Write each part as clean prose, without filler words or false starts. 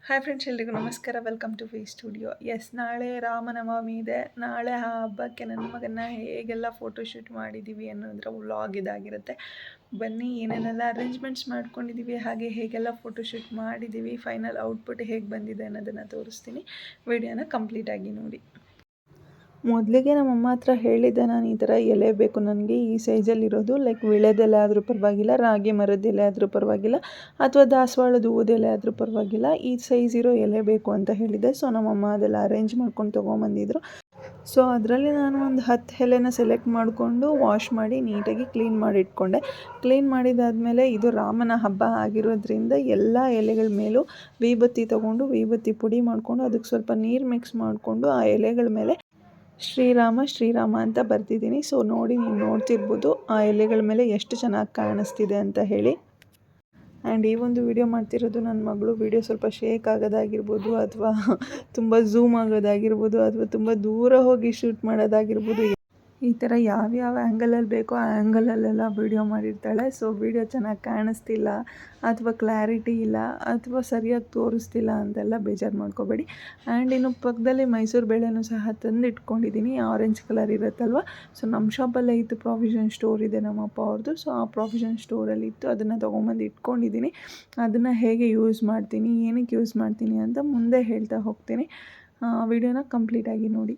Hi friends, ಎಲ್ರಿಗೂ ನಮಸ್ಕಾರ. Welcome to V studio. Yes, ನಾಳೆ ರಾಮನವಮಿ ಇದೆ. ನಾಳೆ ಆ ಹಬ್ಬಕ್ಕೆ ನನ್ನ ಮಗನ ಹೇಗೆಲ್ಲ ಫೋಟೋಶೂಟ್ ಮಾಡಿದ್ದೀವಿ ಅನ್ನೋದ್ರ ವ್ಲಾಗ್ ಇದಾಗಿರುತ್ತೆ. ಬನ್ನಿ, ಏನೇನೆಲ್ಲ ಅರೇಂಜ್ಮೆಂಟ್ಸ್ ಮಾಡ್ಕೊಂಡಿದ್ದೀವಿ, ಹಾಗೆ ಹೇಗೆಲ್ಲ ಫೋಟೋಶೂಟ್ ಮಾಡಿದ್ದೀವಿ, ಫೈನಲ್ ಔಟ್ಪುಟ್ ಹೇಗೆ ಬಂದಿದೆ ಅನ್ನೋದನ್ನು ತೋರಿಸ್ತೀನಿ. ವಿಡಿಯೋನ ಕಂಪ್ಲೀಟಾಗಿ ನೋಡಿ. ಮೊದಲಿಗೆ ನಮ್ಮಮ್ಮ ಹತ್ರ ಹೇಳಿದ್ದೆ, ನಾನು ಈ ಥರ ಎಲೆ ಬೇಕು ನನಗೆ, ಈ ಸೈಜಲ್ಲಿರೋದು, ಲೈಕ್ ವಿಳೆದೆಲೆ ಆದರೂ ಪರವಾಗಿಲ್ಲ, ರಾಗಿ ಮರದ ಎಲೆ ಆದರೂ ಪರವಾಗಿಲ್ಲ, ಅಥವಾ ದಾಸವಾಳದ ಹೂವದ ಎಲೆ ಆದರೂ ಪರವಾಗಿಲ್ಲ, ಈ ಸೈಜ್ ಇರೋ ಎಲೆ ಬೇಕು ಅಂತ ಹೇಳಿದ್ದೆ. ಸೊ ನಮ್ಮಮ್ಮ ಅದೆಲ್ಲ ಅರೇಂಜ್ ಮಾಡ್ಕೊಂಡು ತೊಗೊಂಬಂದಿದ್ರು. ಸೊ ಅದರಲ್ಲಿ ನಾನು ಒಂದು 10 ಎಲೆನ ಸೆಲೆಕ್ಟ್ ಮಾಡಿಕೊಂಡು ವಾಶ್ ಮಾಡಿ ನೀಟಾಗಿ ಕ್ಲೀನ್ ಮಾಡಿ ಇಟ್ಕೊಂಡೆ. ಕ್ಲೀನ್ ಮಾಡಿದಾದಮೇಲೆ ಇದು ರಾಮನ ಹಬ್ಬ ಆಗಿರೋದ್ರಿಂದ ಎಲ್ಲ ಎಲೆಗಳ ಮೇಲೂ ವಿಭೂತಿ ತೊಗೊಂಡು ವಿಭೂತಿ ಪುಡಿ ಮಾಡಿಕೊಂಡು ಅದಕ್ಕೆ ಸ್ವಲ್ಪ ನೀರು ಮಿಕ್ಸ್ ಮಾಡಿಕೊಂಡು ಆ ಎಲೆಗಳ ಮೇಲೆ ಶ್ರೀರಾಮ ಶ್ರೀರಾಮ ಅಂತ ಬರ್ತಿದ್ದೀನಿ. ಸೊ ನೋಡಿ, ನೀವು ನೋಡ್ತಿರ್ಬೋದು ಆ ಎಲೆಗಳ ಮೇಲೆ ಎಷ್ಟು ಚೆನ್ನಾಗಿ ಕಾಣಿಸ್ತಿದೆ ಅಂತ ಹೇಳಿ. ಆ್ಯಂಡ್ ಈ ಒಂದು ವಿಡಿಯೋ ಮಾಡ್ತಿರೋದು ನನ್ನ ಮಗಳು. ವಿಡಿಯೋ ಸ್ವಲ್ಪ ಶೇಕ್ ಆಗೋದಾಗಿರ್ಬೋದು, ಅಥವಾ ತುಂಬ ಝೂಮ್ ಆಗೋದಾಗಿರ್ಬೋದು, ಅಥವಾ ತುಂಬ ದೂರ ಹೋಗಿ ಶೂಟ್ ಮಾಡೋದಾಗಿರ್ಬೋದು. ಈ ಥರ ಯಾವ್ಯಾವ ಆ್ಯಂಗಲಲ್ಲಿ ಬೇಕೋ ಆ ಆ್ಯಂಗಲಲ್ಲೆಲ್ಲ ವೀಡಿಯೋ ಮಾಡಿರ್ತಾಳೆ. ಸೊ ವೀಡಿಯೋ ಚೆನ್ನಾಗಿ ಕಾಣಿಸ್ತಿಲ್ಲ, ಅಥವಾ ಕ್ಲಾರಿಟಿ ಇಲ್ಲ, ಅಥವಾ ಸರಿಯಾಗಿ ತೋರಿಸ್ತಿಲ್ಲ ಅಂತೆಲ್ಲ ಬೇಜಾರು ಮಾಡ್ಕೋಬೇಡಿ. ಆ್ಯಂಡ್ ಇನ್ನು ಪಕ್ಕದಲ್ಲಿ ಮೈಸೂರು ಬೇಳೆನೂ ಸಹ ತಂದು ಇಟ್ಕೊಂಡಿದ್ದೀನಿ. ಆರೆಂಜ್ ಕಲರ್ ಇರುತ್ತಲ್ವ. ಸೊ ನಮ್ಮ ಶಾಪಲ್ಲೇ ಇತ್ತು, ಪ್ರಾವಿಷನ್ ಸ್ಟೋರ್ ಇದೆ ನಮ್ಮಪ್ಪ ಅವ್ರದ್ದು. ಸೊ ಆ ಪ್ರಾವಿಷನ್ ಸ್ಟೋರಲ್ಲಿ ಇತ್ತು, ಅದನ್ನು ತೊಗೊಂಬಂದು ಇಟ್ಕೊಂಡಿದ್ದೀನಿ. ಅದನ್ನು ಹೇಗೆ ಯೂಸ್ ಮಾಡ್ತೀನಿ, ಏನಕ್ಕೆ ಯೂಸ್ ಮಾಡ್ತೀನಿ ಅಂತ ಮುಂದೆ ಹೇಳ್ತಾ ಹೋಗ್ತೀನಿ. ವಿಡಿಯೋನ ಕಂಪ್ಲೀಟಾಗಿ ನೋಡಿ.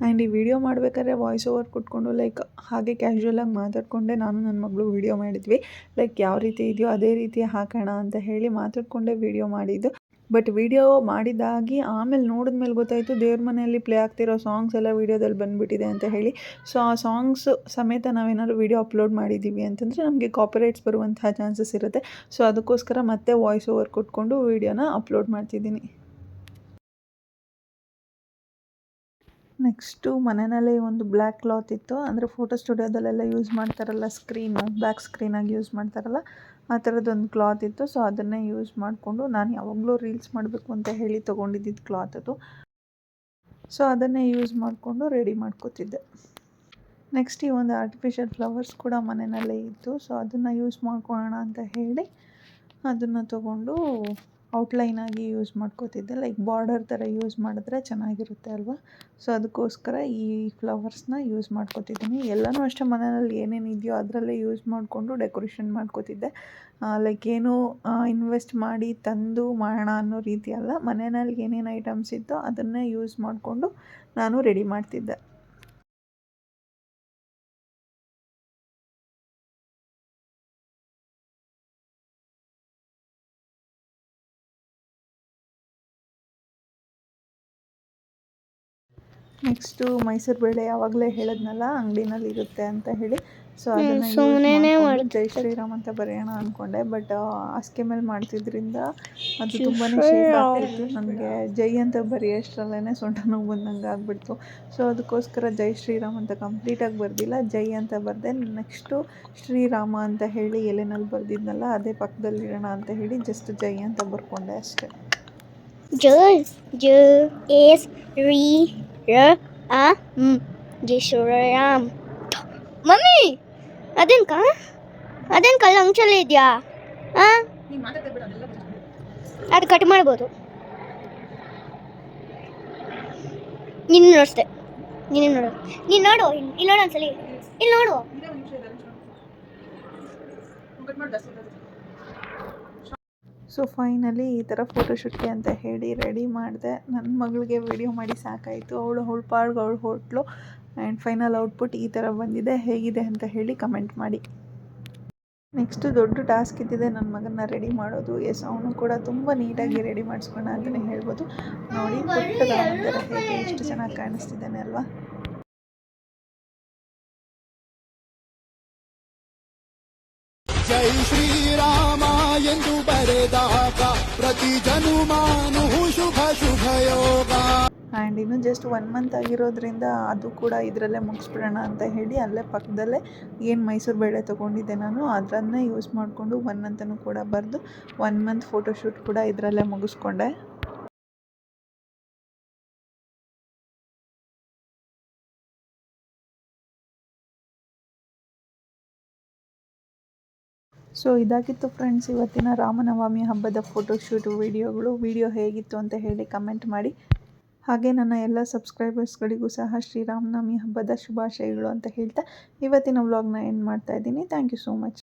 ಆ್ಯಂಡ್ ಈ ವಿಡಿಯೋ ಮಾಡಬೇಕಾದ್ರೆ ವಾಯ್ಸ್ ಓವರ್ ಕೊಟ್ಕೊಂಡು ಲೈಕ್ ಹಾಗೆ ಕ್ಯಾಶುವಲಾಗಿ ಮಾತಾಡಿಕೊಂಡೆ ನಾನು ನನ್ನ ಮಗಳು ವಿಡಿಯೋ ಮಾಡಿದ್ವಿ. ಲೈಕ್ ಯಾವ ರೀತಿ ಇದೆಯೋ ಅದೇ ರೀತಿ ಹಾಕೋಣ ಅಂತ ಹೇಳಿ ಮಾತಾಡಿಕೊಂಡೇ ವಿಡಿಯೋ ಮಾಡಿದ್ದು. ಬಟ್ ವಿಡಿಯೋ ಮಾಡಿದಾಗಿ ಆಮೇಲೆ ನೋಡಿದ್ಮೇಲೆ ಗೊತ್ತಾಯಿತು ದೇವ್ರ ಮನೆಯಲ್ಲಿ ಪ್ಲೇ ಆಗ್ತಿರೋ ಸಾಂಗ್ಸ್ ಎಲ್ಲ ವೀಡಿಯೋದಲ್ಲಿ ಬಂದುಬಿಟ್ಟಿದೆ ಅಂತ ಹೇಳಿ. ಸೊ ಆ ಸಾಂಗ್ಸ್ ಸಮೇತ ನಾವೇನಾದ್ರು ವೀಡಿಯೋ ಅಪ್ಲೋಡ್ ಮಾಡಿದ್ದೀವಿ ಅಂತಂದರೆ ನಮಗೆ ಕಾಪಿರೈಟ್ಸ್ ಬರುವಂತಹ ಚಾನ್ಸಸ್ ಇರುತ್ತೆ. ಸೊ ಅದಕ್ಕೋಸ್ಕರ ಮತ್ತೆ ವಾಯ್ಸ್ ಓವರ್ ಕೊಟ್ಕೊಂಡು ವೀಡಿಯೋನ ಅಪ್ಲೋಡ್ ಮಾಡ್ತಿದ್ದೀನಿ. ನೆಕ್ಸ್ಟು ಮನೆಯಲ್ಲೇ ಒಂದು ಬ್ಲ್ಯಾಕ್ ಕ್ಲಾತ್ ಇತ್ತು, ಅಂದರೆ ಫೋಟೋ ಸ್ಟುಡಿಯೋದಲ್ಲೆಲ್ಲ ಯೂಸ್ ಮಾಡ್ತಾರಲ್ಲ ಸ್ಕ್ರೀನು, ಬ್ಯಾಕ್ ಸ್ಕ್ರೀನಾಗಿ ಯೂಸ್ ಮಾಡ್ತಾರಲ್ಲ ಆ ಥರದ್ದೊಂದು ಕ್ಲಾತ್ ಇತ್ತು. ಸೊ ಅದನ್ನೇ ಯೂಸ್ ಮಾಡಿಕೊಂಡು, ನಾನು ಯಾವಾಗಲೂ ರೀಲ್ಸ್ ಮಾಡಬೇಕು ಅಂತ ಹೇಳಿ ತೊಗೊಂಡಿದ್ದಿದ್ದು ಕ್ಲಾತ್ ಅದು. ಸೊ ಅದನ್ನೇ ಯೂಸ್ ಮಾಡಿಕೊಂಡು ರೆಡಿ ಮಾಡ್ಕೋತಿದ್ದೆ. ನೆಕ್ಸ್ಟ್ ಈ ಒಂದು ಆರ್ಟಿಫಿಷಿಯಲ್ ಫ್ಲವರ್ಸ್ ಕೂಡ ಮನೆಯಲ್ಲೇ ಇತ್ತು. ಸೊ ಅದನ್ನು ಯೂಸ್ ಮಾಡ್ಕೊಳ್ಳೋಣ ಅಂತ ಹೇಳಿ ಅದನ್ನು ತೊಗೊಂಡು ಔಟ್ಲೈನಾಗಿ ಯೂಸ್ ಮಾಡ್ಕೋತಿದ್ದೆ. ಲೈಕ್ ಬಾರ್ಡರ್ ಥರ ಯೂಸ್ ಮಾಡಿದ್ರೆ ಚೆನ್ನಾಗಿರುತ್ತೆ ಅಲ್ವಾ. ಸೊ ಅದಕ್ಕೋಸ್ಕರ ಈ ಫ್ಲವರ್ಸ್ನ ಯೂಸ್ ಮಾಡ್ಕೋತಿದ್ದೀನಿ. ಎಲ್ಲನೂ ಅಷ್ಟೇ, ಮನೆಯಲ್ಲಿ ಏನೇನು ಇದೆಯೋ ಅದರಲ್ಲೇ ಯೂಸ್ ಮಾಡಿಕೊಂಡು ಡೆಕೋರೇಷನ್ ಮಾಡ್ಕೋತಿದ್ದೆ. ಲೈಕ್ ಏನು ಇನ್ವೆಸ್ಟ್ ಮಾಡಿ ತಂದು ಮಾಡೋಣ ಅನ್ನೋ ರೀತಿ ಅಲ್ಲ, ಮನೆಯಲ್ಲಿ ಏನೇನು ಐಟಮ್ಸ್ ಇತ್ತೋ ಅದನ್ನೇ ಯೂಸ್ ಮಾಡಿಕೊಂಡು ನಾನು ರೆಡಿ ಮಾಡ್ತಿದ್ದೆ. ನೆಕ್ಸ್ಟು ಮೈಸೂರು ಬೇಳೆ ಯಾವಾಗಲೇ ಹೇಳಿದ್ನಲ್ಲ ಅಂಗಡಿನಲ್ಲಿ ಇರುತ್ತೆ ಅಂತ ಹೇಳಿ. ಸೊ ಅದನ್ನು ಯೂಸ್ ಮಾಡಿಕೊಂಡು ಜೈ ಶ್ರೀರಾಮ್ ಅಂತ ಬರೆಯೋಣ ಅಂದ್ಕೊಂಡೆ. ಬಟ್ ಹಾಸಿಗೆ ಮೇಲೆ ಮಾಡ್ತಿದ್ರಿಂದ ಅದು ತುಂಬಾ ಶೇಕ್ ಆಗ್ತಿತ್ತು. ನನಗೆ ಜೈ ಅಂತ ಬರೆಯೋಷ್ಟರಲ್ಲೇ ಸೊಂಟ ನೋವು ಬಂದಂಗೆ ಆಗಿಬಿಡ್ತು. ಸೊ ಅದಕ್ಕೋಸ್ಕರ ಜೈ ಶ್ರೀರಾಮ್ ಅಂತ ಕಂಪ್ಲೀಟಾಗಿ ಬರೆದಿಲ್ಲ, ಜೈ ಅಂತ ಬರೆದೆ. ನೆಕ್ಸ್ಟು ಶ್ರೀರಾಮ ಅಂತ ಹೇಳಿ ಎಲೆನಲ್ಲಿ ಬರೆದಿದ್ನಲ್ಲ ಅದೇ ಪಕ್ಕದಲ್ಲಿಡೋಣ ಅಂತ ಹೇಳಿ ಜಸ್ಟ್ ಜೈ ಅಂತ ಬರ್ಕೊಂಡೆ ಅಷ್ಟೇ. ಜೈ ಶ್ರೀರಾಮ್. ಮಮ್ಮಿ ಅದೇನು ಕಲ್ಲು ಅಂಚಲ್ಲ ಇದೆಯಾ? ಅದು ಕಟ್ ಮಾಡ್ಬೋದು. ನೀನು ನೋಡಿಸ್ದೆ, ನೀನು ನೋಡು, ಇಲ್ಲಿ ನೋಡು ಒಂದ್ಸಲಿ, ಇಲ್ಲಿ ನೋಡು. ಸೊ ಫೈನಲಿ ಈ ಥರ ಫೋಟೋಶೂಟ್ಗೆ ಅಂತ ಹೇಳಿ ರೆಡಿ ಮಾಡಿದೆ. ನನ್ನ ಮಗಳಿಗೆ ವಿಡಿಯೋ ಮಾಡಿ ಸಾಕಾಯಿತು. ಅವಳ ಪಾಡ್ಗೆ ಅವಳು ಹೊರಟ್ಲು. ಆ್ಯಂಡ್ ಫೈನಲ್ ಔಟ್ಪುಟ್ ಈ ಥರ ಬಂದಿದೆ. ಹೇಗಿದೆ ಅಂತ ಹೇಳಿ ಕಮೆಂಟ್ ಮಾಡಿ. ನೆಕ್ಸ್ಟು ದೊಡ್ಡ ಟಾಸ್ಕ್ ಇದ್ದಿದೆ ನನ್ನ ಮಗನ್ನ ರೆಡಿ ಮಾಡೋದು. ಎಸ್, ಅವನು ಕೂಡ ತುಂಬ ನೀಟಾಗಿ ರೆಡಿ ಮಾಡಿಸ್ಕೊಂಡ ಅಂತಲೇ ಹೇಳ್ಬೋದು. ನೋಡಿ, ಪುಟ್ಟ ರಾಮಂದಿರ ಹೇಗೆ ಎಷ್ಟು ಚೆನ್ನಾಗಿ ಕಾಣಿಸ್ತಿದ್ದಾನೆ ಅಲ್ವಾ. ಜೈ ಶ್ರೀರಾಮ ಎಂದು ಬರೆದಾಗ ಪ್ರತಿ ಜನುಮಾನು ಶುಭ ಶುಭ ಯೋಗ. ಆ್ಯಂಡ್ ಇನ್ನು ಜಸ್ಟ್ 1 ಮಂತ್ ಆಗಿರೋದ್ರಿಂದ ಅದು ಕೂಡ ಇದರಲ್ಲೇ ಮುಗಿಸ್ಬಿಡೋಣ ಅಂತ ಹೇಳಿ ಅಲ್ಲೇ ಪಕ್ಕದಲ್ಲೇ ಏನು ಮೈಸೂರು ಬೇಳೆ ತೊಗೊಂಡಿದ್ದೆ ನಾನು ಅದನ್ನೇ ಯೂಸ್ ಮಾಡಿಕೊಂಡು 1 ಅಂತಲೂ ಕೂಡ ಬರೆದು 1 ಮಂತ್ ಫೋಟೋಶೂಟ್ ಕೂಡ ಇದರಲ್ಲೇ ಮುಗಿಸ್ಕೊಂಡೆ. ಸೊ ಇದಾಗಿತ್ತು ಫ್ರೆಂಡ್ಸ್ ಇವತ್ತಿನ ರಾಮನವಮಿ ಹಬ್ಬದ ಫೋಟೋಶೂಟ್ ವಿಡಿಯೋ ಹೇಗಿತ್ತು ಅಂತ ಹೇಳಿ ಕಮೆಂಟ್ ಮಾಡಿ. ಹಾಗೆ ನನ್ನ ಎಲ್ಲ ಸಬ್ಸ್ಕ್ರೈಬರ್ಸ್ಗಳಿಗೂ ಸಹ ಶ್ರೀರಾಮನವಮಿ ಹಬ್ಬದ ಶುಭಾಶಯಗಳು ಅಂತ ಹೇಳ್ತಾ ಇವತ್ತಿನ ವ್ಲಾಗ್ನ ಎಂಡ್ ಮಾಡ್ತಾ ಇದ್ದೀನಿ. Thank you so much.